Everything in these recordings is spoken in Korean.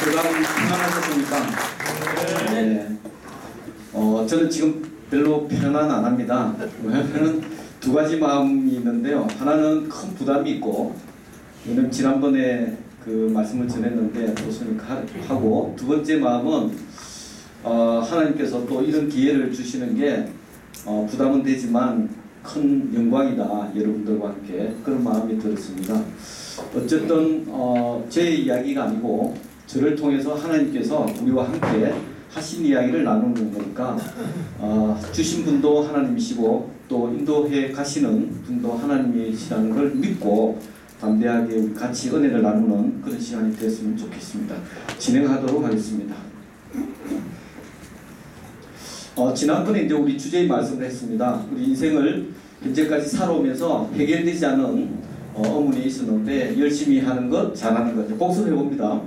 그간 편안하셨습니까? 네. 저는 지금 별로 편안 안 합니다. 왜냐하면 두 가지 마음이 있는데요. 하나는 큰 부담이 있고, 왜냐면 지난번에 그 말씀을 전했는데 하고, 두 번째 마음은 하나님께서 또 이런 기회를 주시는 게 부담은 되지만 큰 영광이다, 여러분들과 함께. 그런 마음이 들었습니다. 어쨌든 제 이야기가 아니고 저를 통해서 하나님께서 우리와 함께 하신 이야기를 나누는 거니까 주신 분도 하나님이시고 또 인도해 가시는 분도 하나님이시라는 걸 믿고 담대하게 우리 같이 은혜를 나누는 그런 시간이 됐으면 좋겠습니다. 진행하도록 하겠습니다. 지난번에 이제 우리 주제의 말씀을 했습니다. 우리 인생을 현재까지 살아오면서 해결되지 않은 어문이 있었는데, 열심히 하는 것, 잘하는 것, 복습해 봅니다.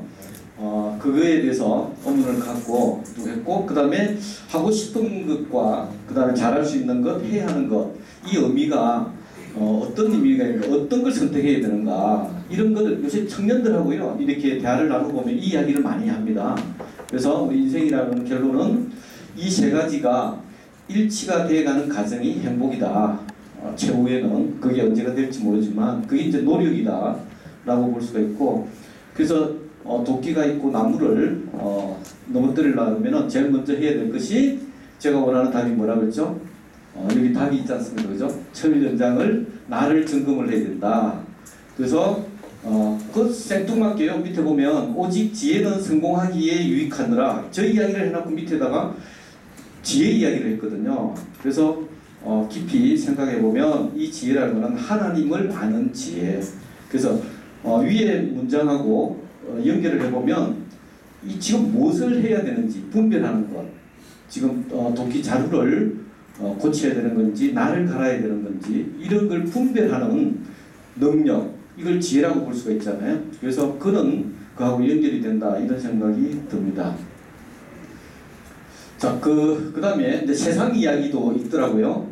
그거에 대해서 어문을 갖고 했고, 그 다음에 하고 싶은 것과 그 다음에 잘할 수 있는 것, 해야 하는 것, 이 의미가 어떤 의미가 있는가, 어떤 걸 선택해야 되는가, 이런 것을 요새 청년들하고요 이렇게 대화를 나눠보면 이 이야기를 많이 합니다. 그래서 우리 인생이라는 결론은 이 세 가지가 일치가 되어가는 과정이 행복이다. 최후에는 그게 언제가 될지 모르지만 그게 이제 노력이다 라고 볼 수가 있고, 그래서 도끼가 있고 나무를 넘어뜨리려면 제일 먼저 해야 될 것이, 제가 원하는 답이 뭐라 그랬죠? 여기 답이 있지 않습니까? 그죠? 철연장을 나를 점검을 해야 된다. 그래서 그 생뚱맞게요. 밑에 보면 오직 지혜는 성공하기에 유익하느라, 저 이야기를 해놓고 밑에다가 지혜 이야기를 했거든요. 그래서 깊이 생각해보면 이 지혜라는 것은 하나님을 아는 지혜. 그래서 위에 문장하고 연결을 해보면 이 지금 무엇을 해야 되는지 분별하는 것, 지금 도끼 자루를 고쳐야 되는 건지 나를 갈아야 되는 건지 이런 걸 분별하는 능력, 이걸 지혜라고 볼 수가 있잖아요. 그래서 그는 그하고 연결이 된다, 이런 생각이 듭니다. 자, 그 다음에 이제 세상 이야기도 있더라고요.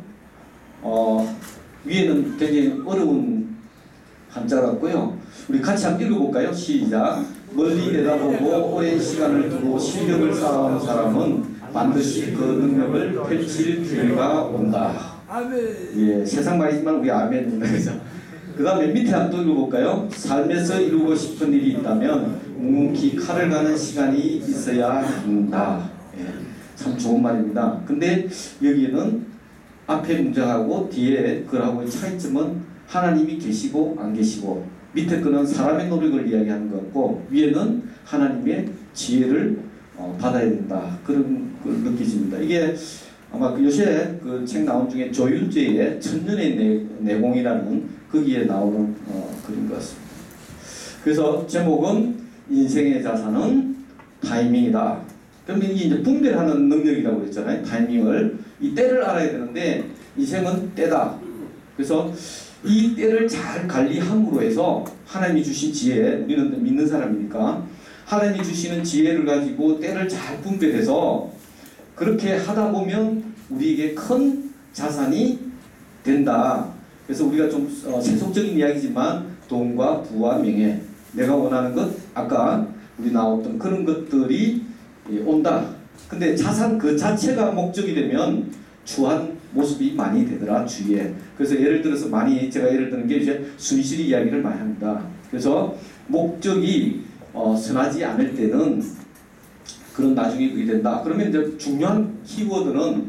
위에는 굉장히 어려운 한자 같고요. 우리 같이 한번 읽어볼까요? 시작. 멀리 내다보고 오랜 시간을 두고 실력을 쌓아온 사람은 반드시 그 능력을 펼칠 기회가 온다. 예, 세상 말이지만 우리 아멘입니다. 그 다음에 밑에 한번 읽어볼까요? 삶에서 이루고 싶은 일이 있다면 묵묵히 칼을 가는 시간이 있어야 한다. 예, 참 좋은 말입니다. 근데 여기에는 앞에 문장하고 뒤에 글하고의 차이점은 하나님이 계시고 안 계시고, 밑에 거는 사람의 노력을 이야기하는 것 같고 위에는 하나님의 지혜를 받아야 된다, 그런 걸 느껴집니다. 이게 아마 요새 그 책 나온 중에 조윤재의 천년의 내공이라는 거기에 나오는 글인 것 같습니다. 그래서 제목은 인생의 자산은 타이밍이다. 그러면 이게 이제 분별하는 능력이라고 했잖아요. 타이밍을, 이 때를 알아야 되는데 인생은 때다. 그래서 이 때를 잘 관리함으로 해서 하나님이 주신 지혜, 우리는 믿는 사람이니까 하나님이 주시는 지혜를 가지고 때를 잘 분별해서 그렇게 하다 보면 우리에게 큰 자산이 된다. 그래서 우리가 좀 세속적인 이야기지만 돈과 부와 명예, 내가 원하는 것, 아까 우리 나왔던 그런 것들이 온다. 근데 자산 그 자체가 목적이 되면 추한 모습이 많이 되더라, 주위에. 그래서 예를 들어서 제가 예를 드는 게 이제 순실이 이야기를 많이 합니다. 그래서 목적이 선하지 않을 때는 그런 나중에 그게 된다. 그러면 이제 중요한 키워드는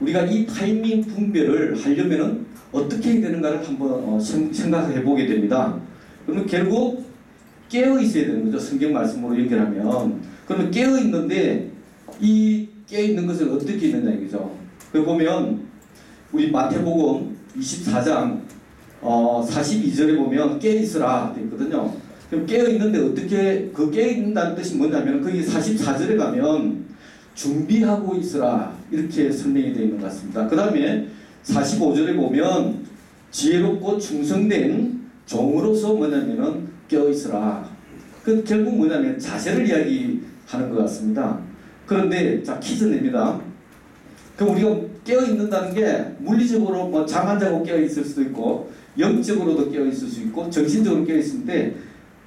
우리가 이 타이밍 분별을 하려면은 어떻게 해야 되는가를 한번 생각해 보게 됩니다. 그러면 결국 깨어 있어야 되는 거죠. 성경 말씀으로 연결하면. 그러면 깨어 있는데 이 깨어 있는 것을 어떻게 있느냐 이거죠. 그 보면 우리 마태복음 24장 42절에 보면 깨어 있으라 되어 있거든요. 그럼 깨어 있는데 어떻게, 그 깨어 있는다는 뜻이 뭐냐면 거기 44절에 가면 준비하고 있으라 이렇게 설명이 되어 있는 것 같습니다. 그 다음에 45절에 보면 지혜롭고 충성된 종으로서 뭐냐면은 깨어 있으라. 그 결국 뭐냐면 자세를 이야기하는 것 같습니다. 그런데 자, 퀴즈 냅니다. 그럼 우리가 깨어 있는다는 게 물리적으로 뭐 잠 안 자고 깨어 있을 수도 있고 영적으로도 깨어 있을 수 있고 정신적으로 깨어 있는데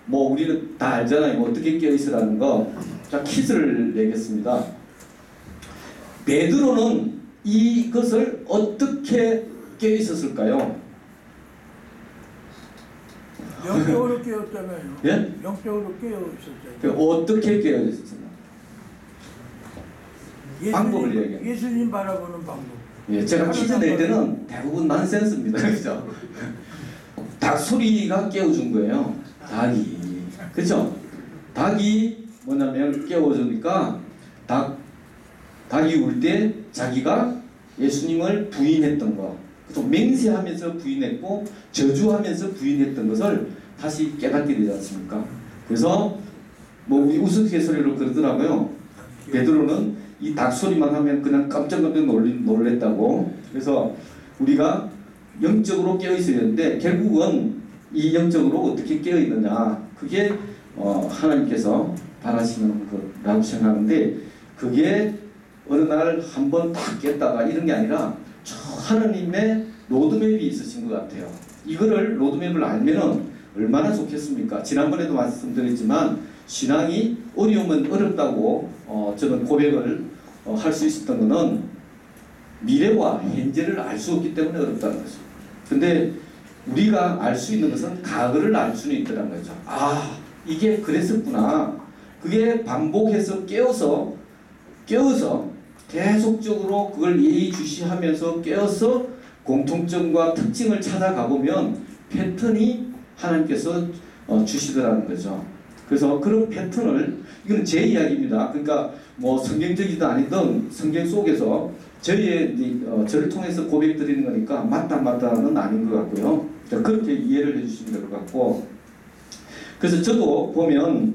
뭐 우리는 다 알잖아요. 뭐 어떻게 깨어 있으라는 거. 자, 퀴즈를 내겠습니다. 베드로는 이것을 어떻게 깨어 있었을까요? 영적으로 깨었잖아요. 예? 영적으로 깨어 있었잖아요. 어떻게 깨어 있었나? 방법을 얘기해요. 예수님 바라보는 방법. 예, 제가 퀴즈 낼 때는 대부분 난센스입니다. 그죠? 닭소리가 깨워준 거예요. 닭이. 그죠? 닭이 뭐냐면 깨워주니까 닭이 울 때 자기가 예수님을 부인했던 거. 또 맹세하면서 부인했고 저주하면서 부인했던 것을 다시 깨닫게 되지 않습니까? 그래서 뭐 우리 우스갯소리로 그러더라고요. 베드로는 이 닭소리만 하면 그냥 깜짝깜짝 놀랬다고. 그래서 우리가 영적으로 깨어 있어야 되는데 결국은 이 영적으로 어떻게 깨어 있느냐, 그게 하나님께서 바라시는 거라고 생각하는데, 그게 어느 날 한번 딱 깼다가 이런 게 아니라 하나님의 로드맵이 있으신 것 같아요. 이거를 로드맵을 알면은 얼마나 좋겠습니까? 지난번에도 말씀드렸지만 신앙이 어려우면 어렵다고 저는 고백을 할 수 있었던 것은 미래와 현재를 알 수 없기 때문에 어렵다는 거죠. 근데 우리가 알 수 있는 것은 과거를 알 수는 있다는 거죠. 아, 이게 그랬었구나. 그게 반복해서 깨어서 계속적으로 그걸 예의주시하면서 깨어서 공통점과 특징을 찾아가 보면 패턴이 하나님께서 주시더라는 거죠. 그래서 그런 패턴을, 이건 제 이야기입니다. 그러니까 뭐 성경적이든 아니든 성경 속에서 저를 통해서 고백 드리는 거니까 맞다는 아닌 것 같고요. 그렇게 이해를 해주시면 될 것 같고, 그래서 저도 보면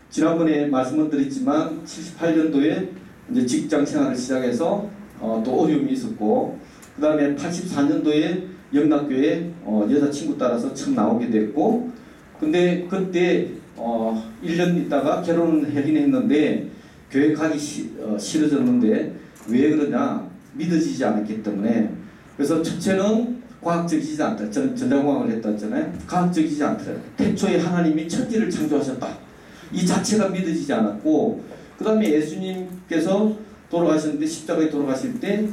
지난번에 말씀을 드렸지만 78년도에 이제 직장 생활을 시작해서 또 어려움이 있었고, 그 다음에 84년도에 영락교회 여자친구 따라서 처음 나오게 됐고, 근데 그때 1년 있다가 결혼을 하긴 했는데 교회 가기 싫어졌는데, 왜 그러냐, 믿어지지 않았기 때문에. 그래서 첫째는 과학적이지 않다. 저는 전자공학을 했다 했잖아요. 과학적이지 않더라고요. 태초에 하나님이 천지를 창조하셨다, 이 자체가 믿어지지 않았고, 그 다음에 예수님께서 돌아가셨는데, 십자가에 돌아가실 때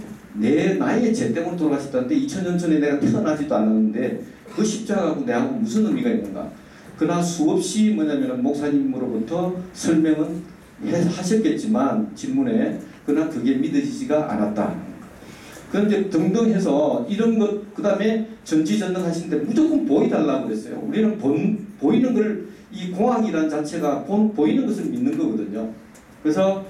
나의 죄 때문에 돌아가셨다는데 2000년 전에 내가 태어나지도 않았는데 그 십자가하고 내하고 무슨 의미가 있는가. 그러나 수없이 뭐냐면 목사님으로부터 설명은 하셨겠지만 질문에, 그러나 그게 믿어지지가 않았다. 그런데 등등 해서 이런 것, 그 다음에 전지전능 하시는데 무조건 보여달라고 그랬어요. 우리는 보이는 걸, 이 공학이라는 자체가 보이는 것을 믿는 거거든요. 그래서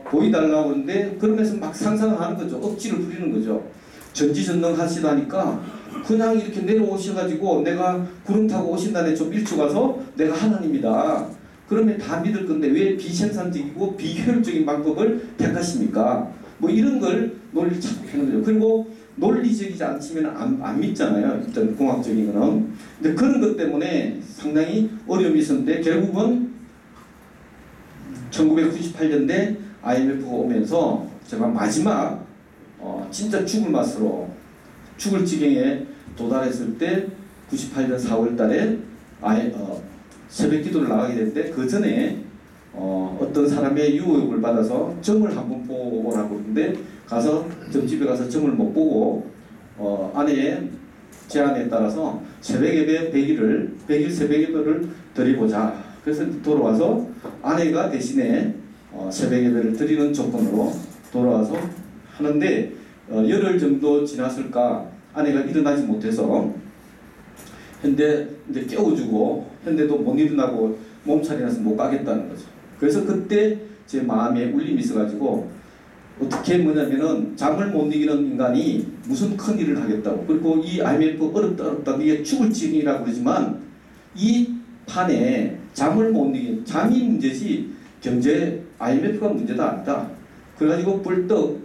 보여달라고 하는데, 그러면서 막 상상을 하는 거죠. 억지를 부리는 거죠. 전지전능 하시다니까 그냥 이렇게 내려오셔가지고 내가 구름 타고 오신다네 좀 일찍 와서 내가 하나님이다, 그러면 다 믿을 건데 왜 비생산적이고 비효율적인 방법을 택하십니까? 뭐 이런 걸 논리를 자꾸 하는 거죠. 그리고 논리적이지 않으면 안 믿잖아요. 일단 공학적인 거는. 근데 그런 것 때문에 상당히 어려움이 있었는데, 결국은 1998년대 IMF가 오면서 제가 마지막 진짜 죽을 맛으로, 죽을 지경에 도달했을 때 98년 4월 달에 새벽 기도를 나가게 됐는데, 그 전에 어떤 사람의 유혹을 받아서 점을 한번 보고 오라고 했는데, 가서 점집에 가서 점을 못 보고 아내의 제안에 따라서 새벽 예배 100일 새벽 예배를 드리고자, 그래서 돌아와서 아내가 대신에 새벽 예배를 드리는 조건으로 돌아와서 하는데, 열흘 정도 지났을까 아내가 일어나지 못해서 현대 이제 깨워주고 현대도 못 일어나고 몸살이 나서 못 가겠다는 거죠. 그래서 그때 제 마음에 울림이 있어가지고, 어떻게 뭐냐면은 잠을 못 이기는 인간이 무슨 큰 일을 하겠다고. 그리고 이 IMF 어렵다 이게 죽을 지경이라고 그러지만, 이 판에 잠을 못 이기는, 잠이 문제지 경제 IMF가 문제가 아니다. 그래가지고 뿔떡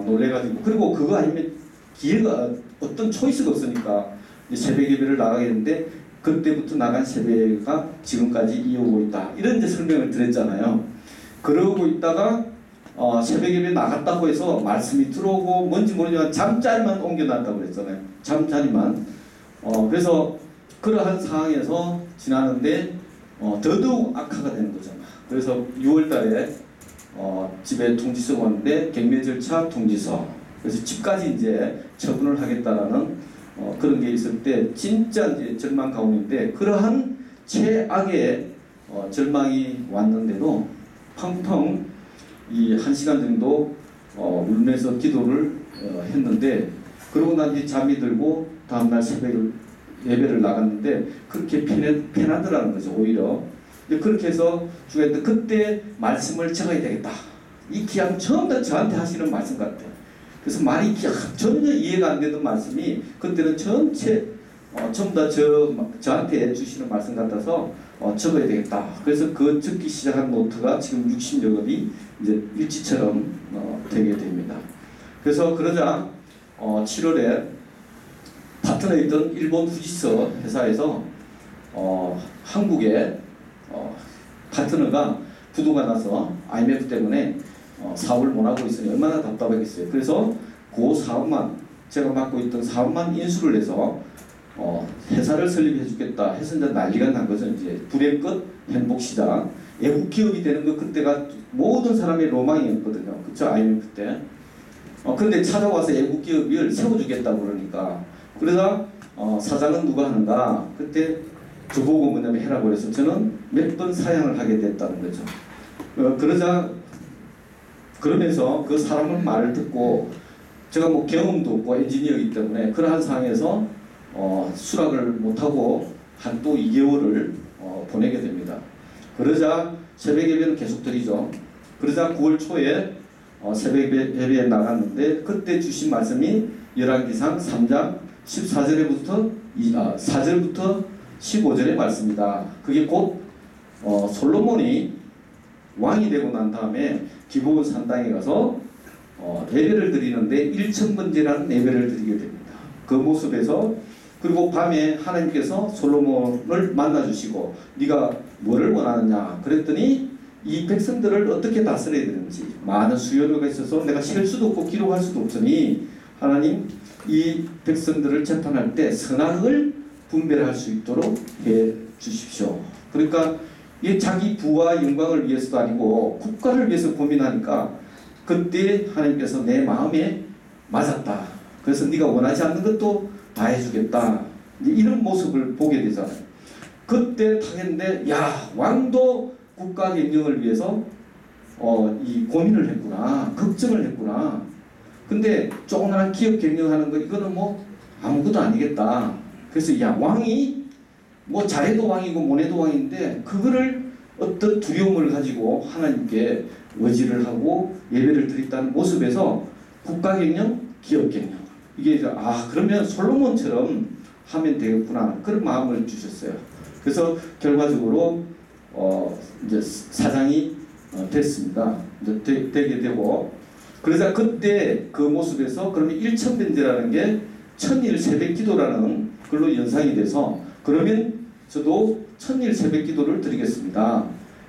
놀래가지고, 그리고 그거 아니면 기회가, 어떤 초이스가 없으니까 새벽 예배를 나가게 됐는데, 그때부터 나간 새벽 예배가 지금까지 이어오고 있다, 이런 이제 설명을 드렸잖아요. 그러고 있다가 새벽 예배 나갔다고 해서 말씀이 들어오고 뭔지 모르지만 잠자리만 옮겨놨다고 그랬잖아요. 잠자리만. 그래서 그러한 상황에서 지나는데 더더욱 악화가 되는 거죠. 그래서 6월달에 집에 통지서가 왔는데 경매 절차 통지서. 그래서 집까지 이제 처분을 하겠다라는 그런 게 있을 때 진짜 이제 절망 가운데 그러한 최악의 절망이 왔는데도 펑펑 이 1시간 정도 울면서 기도를 했는데 그러고 난 뒤 잠이 들고 다음날 새벽에 예배를 나갔는데 그렇게 편하더라는 거죠. 오히려 그렇게 해서 주가 했는데 그때 말씀을 적어야 되겠다. 이 기왕 처음 다 저한테 하시는 말씀 같아요. 그래서 말이 전혀 이해가 안 되던 말씀이 그때는 전체 전부 다 저한테 주시는 말씀 같아서 적어야 되겠다. 그래서 그 적기 시작한 노트가 지금 60여 급이 이제 일지처럼 되게 됩니다. 그래서 그러자 7월에 파트너에 있던 일본 후지서 회사에서 한국에 파트너가 부도가 나서 IMF 때문에 사업을 못하고 있으니 얼마나 답답하겠어요. 그래서 그 사업만 제가 맡고 있던 사업만 인수를 해서 회사를 설립해 주겠다 해서 이제 난리가 난 거죠. 이제 불의 끝 행복시장 외국 기업이 되는 거 그때가 모든 사람의 로망이었거든요. 그쵸? IMF 때. 근데 찾아와서 외국 기업을 세워주겠다고 그러니까 그러다 사장은 누가 하는가 그때 저보고 뭐냐면 해라고 그래서 저는 몇 번 사양을 하게 됐다는 거죠. 그러면서 그 사람의 말을 듣고 제가 뭐 경험도 없고 엔지니어이기 때문에 그러한 상황에서 수락을 못하고 한 또 2개월을 보내게 됩니다. 그러자 새벽 예배는 계속 드리죠. 그러자 9월 초에 새벽 예배에 나갔는데 그때 주신 말씀이 열왕기상 3장 14절부터 4절부터 15절의 말씀이다. 그게 곧 솔로몬이 왕이 되고 난 다음에 기브온 산당에 가서 예배를 드리는데 1000번제라는 예배를 드리게 됩니다. 그 모습에서 그리고 밤에 하나님께서 솔로몬을 만나주시고 네가 뭐를 원하느냐 그랬더니 이 백성들을 어떻게 다스려야 되는지 많은 수요가 있어서 내가 셀 수도 없고 기록할 수도 없으니 하나님 이 백성들을 재판할 때 선악을 분별할 수 있도록 해 주십시오. 그러니까 이 자기 부와 영광을 위해서도 아니고 국가를 위해서 고민하니까 그때 하나님께서 내 마음에 맞았다. 그래서 네가 원하지 않는 것도 다 해주겠다. 이런 모습을 보게 되잖아요. 그때 당했는데 야 왕도 국가 경영을 위해서 이 고민을 했구나. 걱정을 했구나. 근데 조그마한 기업 경영하는 거 이거는 뭐 아무것도 아니겠다. 그래서 야 왕이 뭐 잘해도 왕이고 못해도 왕인데 그거를 어떤 두려움을 가지고 하나님께 의지를 하고 예배를 드렸다는 모습에서 국가 경영, 기업 경영 이게 그러면 솔로몬처럼 하면 되겠구나 그런 마음을 주셨어요. 그래서 결과적으로 이제 사장이 됐습니다. 이제 되게 되고 그러자 그때 그 모습에서 그러면 1000번제라는 게 천일 새벽 기도라는 걸로 연상이 돼서 그러면 저도 천일 새벽 기도를 드리겠습니다.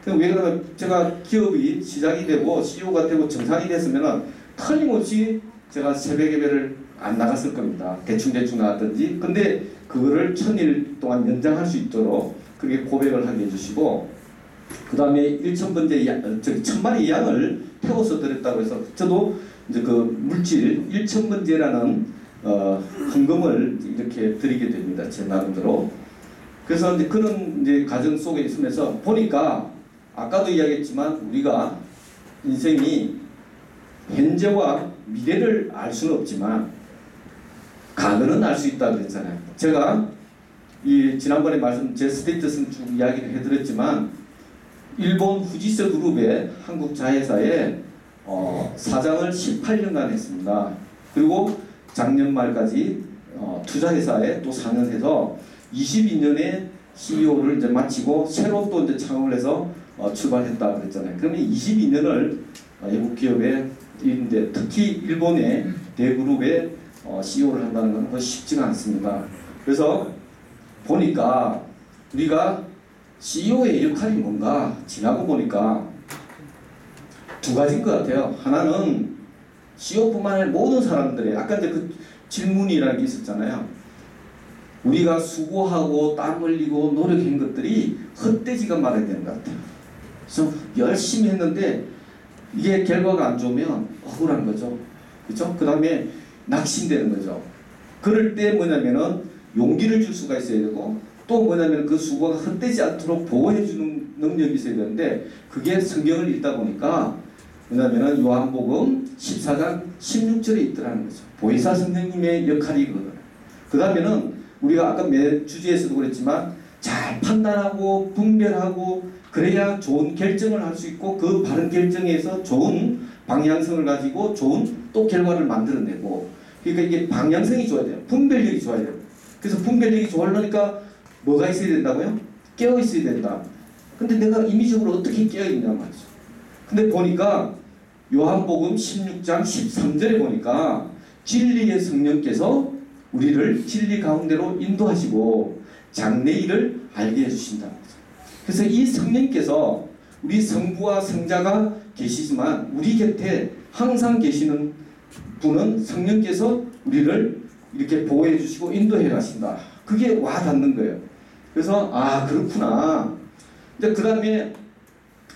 왜 그러면 제가 기업이 시작이 되고 CEO가 되고 정상이 됐으면 틀림없이 제가 새벽 예배를 안 나갔을 겁니다. 대충 나갔든지. 근데 그거를 1000일 동안 연장할 수 있도록 그게 고백을 하게 해주시고 그 다음에 1000번째 1000마리 양을 태워서 드렸다고 해서 저도 이제 그 물질 1000번제라는 헌금을 이렇게 드리게 됩니다. 제 나름대로. 그래서 이제 그런 이제 가정 속에 있으면서 보니까 아까도 이야기했지만 우리가 인생이 현재와 미래를 알 수는 없지만 과거는 알 수 있다 그랬잖아요. 제가 이 지난번에 제 스테이터스는 쭉 이야기를 해드렸지만 일본 후지서 그룹의 한국 자회사에 사장을 18년간 했습니다. 그리고 작년 말까지 투자회사에 또 4년 해서 22년에 CEO를 이제 마치고 새로 또 이제 창업을 해서 출발했다 그랬잖아요. 그러면 22년을 외국 기업에 있는데 특히 일본의 대그룹의 CEO를 한다는 것은 쉽지가 않습니다. 그래서 보니까 우리가 CEO의 역할이 뭔가 지나고 보니까 두 가지인 것 같아요. 하나는 CEO뿐만 아니라 모든 사람들의 아까 이제 그 질문이라는 게 있었잖아요. 우리가 수고하고 땀 흘리고 노력한 것들이 헛되지가 말아야 되는 것 같아요. 그래서 열심히 했는데 이게 결과가 안 좋으면 억울한 거죠. 그렇죠? 그 다음에 낙심되는 거죠. 그럴 때 뭐냐면은 용기를 줄 수가 있어야 되고 또 뭐냐면 그 수고가 헛되지 않도록 보호해주는 능력이 있어야 되는데 그게 성경을 읽다 보니까 뭐냐면은 요한복음 14장 16절에 있더라는 거죠. 보혜사 성령님의 역할이거든요. 그 다음에는 우리가 아까 매 주제에서도 그랬지만 잘 판단하고 분별하고 그래야 좋은 결정을 할 수 있고 그 바른 결정에서 좋은 방향성을 가지고 좋은 또 결과를 만들어내고 그러니까 이게 방향성이 좋아야 돼요. 분별력이 좋아야 돼요. 그래서 분별력이 좋아하려니까 뭐가 있어야 된다고요? 깨어 있어야 된다. 근데 내가 임의적으로 어떻게 깨어 있냐 말이죠. 근데 보니까 요한복음 16장 13절에 보니까 진리의 성령께서 우리를 진리 가운데로 인도하시고 장래일을 알게 해주신다. 그래서 이 성령께서 우리 성부와 성자가 계시지만 우리 곁에 항상 계시는 분은 성령께서 우리를 이렇게 보호해 주시고 인도해 가신다. 그게 와 닿는 거예요. 그래서 아 그렇구나. 이제 그 다음에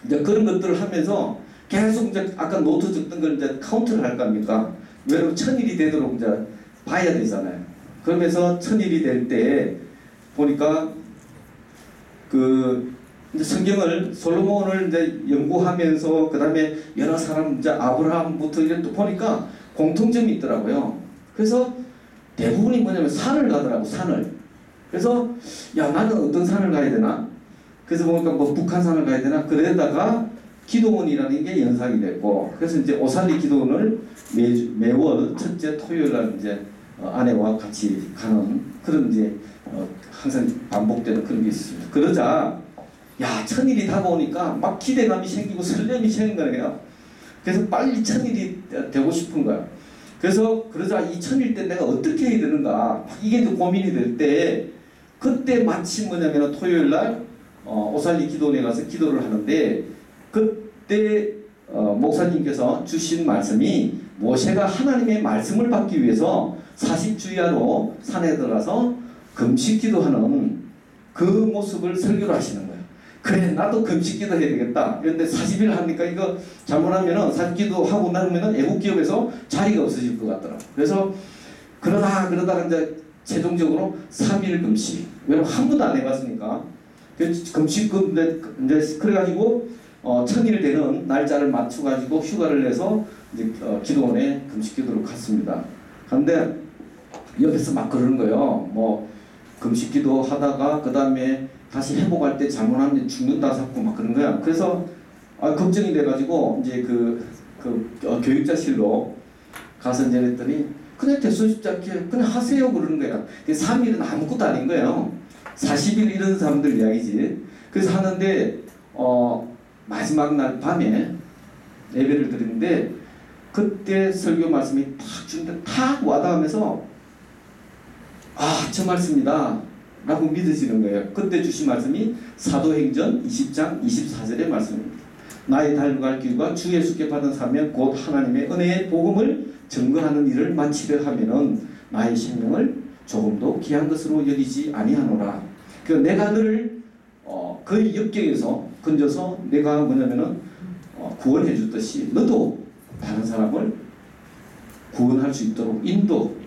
이제 그런 것들을 하면서 계속 이제 아까 노트 적던 걸 이제 카운트를 할 겁니까? 왜냐면 1000일이 되도록 이제 봐야 되잖아요. 그러면서 1000일이 될 때 보니까 그 이제 성경을 솔로몬을 이제 연구하면서 그 다음에 여러 사람 이제 아브라함부터 이제 또 보니까 공통점이 있더라고요. 그래서 대부분이 뭐냐면 산을 가더라고 산을. 그래서 야 나는 어떤 산을 가야 되나? 그래서 보니까 뭐 북한산을 가야 되나? 그러다가 기도원이라는 게 연상이 됐고 그래서 이제 오살리 기도원을 매월 첫째 토요일 날 이제 아내와 같이 가는 그런 이제 항상 반복되는 그런 게 있습니다. 그러자 야 1000일이 다가오니까 막 기대감이 생기고 설렘이 생긴 거예요. 그래서 빨리 1000일이 되고 싶은 거야. 그래서 그러자 이 1000일 때 내가 어떻게 해야 되는가 이게 또 고민이 될 때 그때 마침 뭐냐면 토요일 날 오살리 기도원에 가서 기도를 하는데 그때 목사님께서 주신 말씀이 모세가 하나님의 말씀을 받기 위해서 40주야로 산에 들어가서 금식 기도하는 그 모습을 설교를 하시는 거예요. 그래 나도 금식 기도 해야 되겠다. 그런데 40일 하니까 이거 잘못하면은 40기도 하고 나면은 애국 기업에서 자리가 없어질 것 같더라고. 그래서 그러다가 이제 최종적으로 3일 금식. 왜냐면 한 번도 안 해봤으니까. 금식 이제 그래가지고 1000일 되는 날짜를 맞춰가지고 휴가를 내서 이제 기도원에 금식 기도를 갔습니다. 근데 옆에서 막 그러는 거예요. 뭐 금식 기도 하다가 그 다음에 다시 회복할 때 잘못하면 죽는다 자꾸 막 그런 거야. 그래서 걱정이 돼가지고 이제 그 교육자실로 가서 이제 했더니 그냥 됐어 싶지 않게 그냥 하세요 그러는 거야. 3일은 아무것도 아닌 거예요. 40일 이런 사람들 이야기지. 그래서 하는데 마지막 날 밤에 예배를 드리는데 그때 설교 말씀이 탁 주는데 탁 와닿으면서 저 말씀이다 라고 믿어지는 거예요. 그때 주신 말씀이 사도행전 20장 24절의 말씀입니다. 나의 달려갈 길과 주 예수께 받은 사명 곧 하나님의 은혜의 복음을 증거하는 일을 마치려 하면은 나의 생명을 조금도 귀한 것으로 여기지 아니하노라. 그러니까 내가 너를 그 역경에서 건져서 내가 뭐냐면은 구원해 줬듯이 너도 다른 사람을 구원할 수 있도록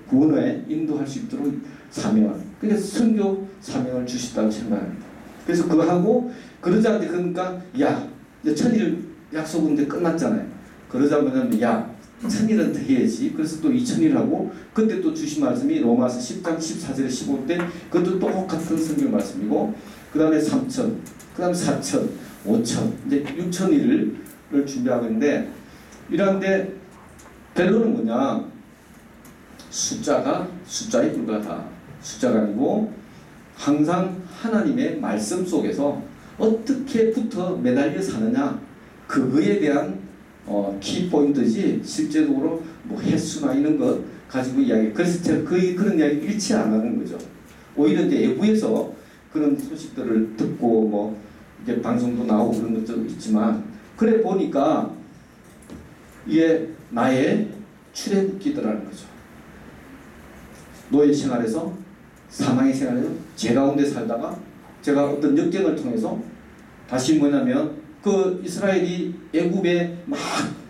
구원에 인도할 수 있도록 사명을 그래서 선교 사명을 주셨다고 생각합니다. 그래서 그거 하고 그러자 그러니까 야 이제 1000일 약속은 이제 끝났잖아요. 그러자 뭐냐면 야 1000일은 더 해야지. 그래서 또 2000일 하고 그때 또 주신 말씀이 로마서 10장 14절에 15때 그것도 똑같은 성경 말씀이고 그 다음에 3000 그 다음에 4000 5000 이제 6000일을 준비하고 있는데 이런데 결론은 뭐냐 숫자에 불과하다. 숫자가 아니고 항상 하나님의 말씀 속에서 어떻게 붙어 매달려 사느냐 그거에 대한 키포인트지 실제적으로 뭐 횟수나 이런 것 가지고 이야기 그래서 제가 거의 그런 이야기 일치 안 하는 거죠. 오히려 이제 외부에서 그런 소식들을 듣고 뭐 이게 방송도 나오고 그런 것도 있지만 그래 보니까 이게 나의 출애굽기도라는 거죠. 노예 생활에서 사망의 생활에서 제 가운데 살다가 제가 어떤 역경을 통해서 다시 뭐냐면 그 이스라엘이 애굽에 막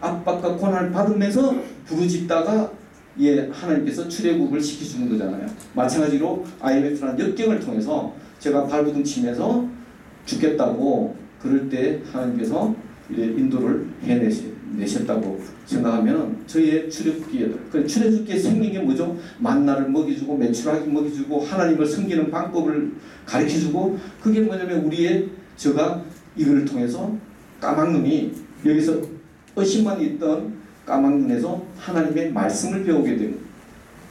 압박과 고난을 받으면서 부르짖다가 하나님께서 출애굽을 시키시는 거잖아요. 마찬가지로 IMF라는 역경을 통해서 제가 발부둥 치면서 죽겠다고 그럴 때 하나님께서 인도를 해내셨다고 생각하면 저희의 출애굽기에 그 출애굽기의 생긴 게 뭐죠? 만나를 먹여주고 메추라기 먹여주고 하나님을 섬기는 방법을 가르쳐주고 그게 뭐냐면 제가 이걸 통해서 까막눈이 여기서 의심만 있던 까막눈에서 하나님의 말씀을 배우게 됩니다.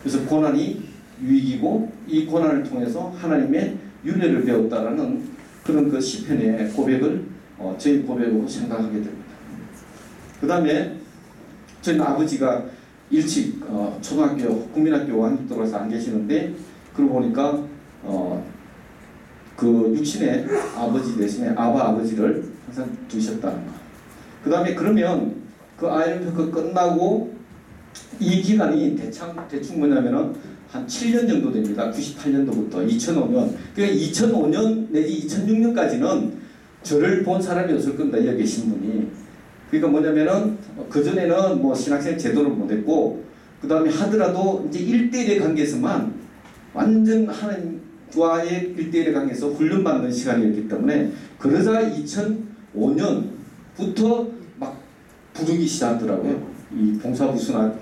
그래서 고난이 유익이고 이 고난을 통해서 하나님의 윤례를 배웠다라는 그런 그 시편의 고백을 저희 고백으로 생각하게 됩니다. 그 다음에 저희 아버지가 일찍 초등학교, 국민학교 한국도로서 안 계시는데 그러고 보니까 그 육신의 아버지 대신에 아버지를 항상 두셨다는 거. 그 다음에 그러면 그 IMF 끝나고 이 기간이 대충 뭐냐면은 한 7년 정도 됩니다. 98년도부터 2005년. 그러니까 2005년 내지 2006년까지는 저를 본 사람이 없을 겁니다. 여기 계신 분이. 그러니까 뭐냐면은 그전에는 뭐 신학생 제도를 못했고 그 다음에 하더라도 이제 1대1의 관계에서만 완전 하나님과의 1대1의 관계에서 훈련받는 시간이었기 때문에 그러자 2005년부터 막 부르기 시작하더라고요. 이 봉사부수나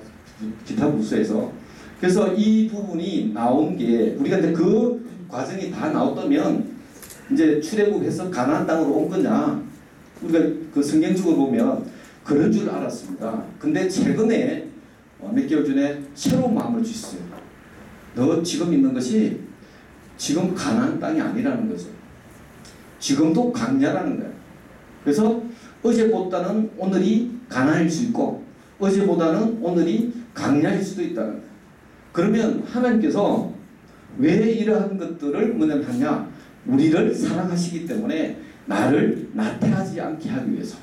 기타 부수에서. 그래서 이 부분이 나온 게 우리가 이제 그 과정이 다 나왔다면 이제 출애굽해서 가나안 땅으로 온 거냐? 우리가 그 성경적으로 보면 그런 줄 알았습니다. 근데 최근에 몇 개월 전에 새로운 마음을 주셨어요. 너 지금 있는 것이 지금 가나안 땅이 아니라는 거죠. 지금도 광야라는 거예요. 그래서 어제보다는 오늘이 가나안일 수 있고 어제보다는 오늘이 광야일 수도 있다는 거예요. 그러면 하나님께서 왜 이러한 것들을 뭐냐면 하냐? 우리를 사랑하시기 때문에 나를 나태하지 않게 하기 위해서.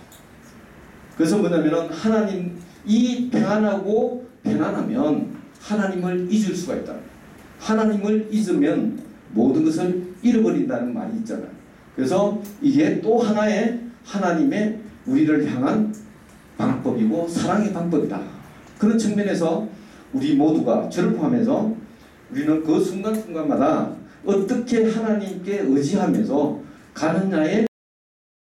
그래서 뭐냐면은 하나님이 평안하고 편안하면 하나님을 잊을 수가 있다. 하나님을 잊으면 모든 것을 잃어버린다는 말이 있잖아요. 그래서 이게 또 하나의 하나님의 우리를 향한 방법이고 사랑의 방법이다. 그런 측면에서 우리 모두가 저를 포함해서 우리는 그 순간순간마다 어떻게 하나님께 의지하면서 가느냐에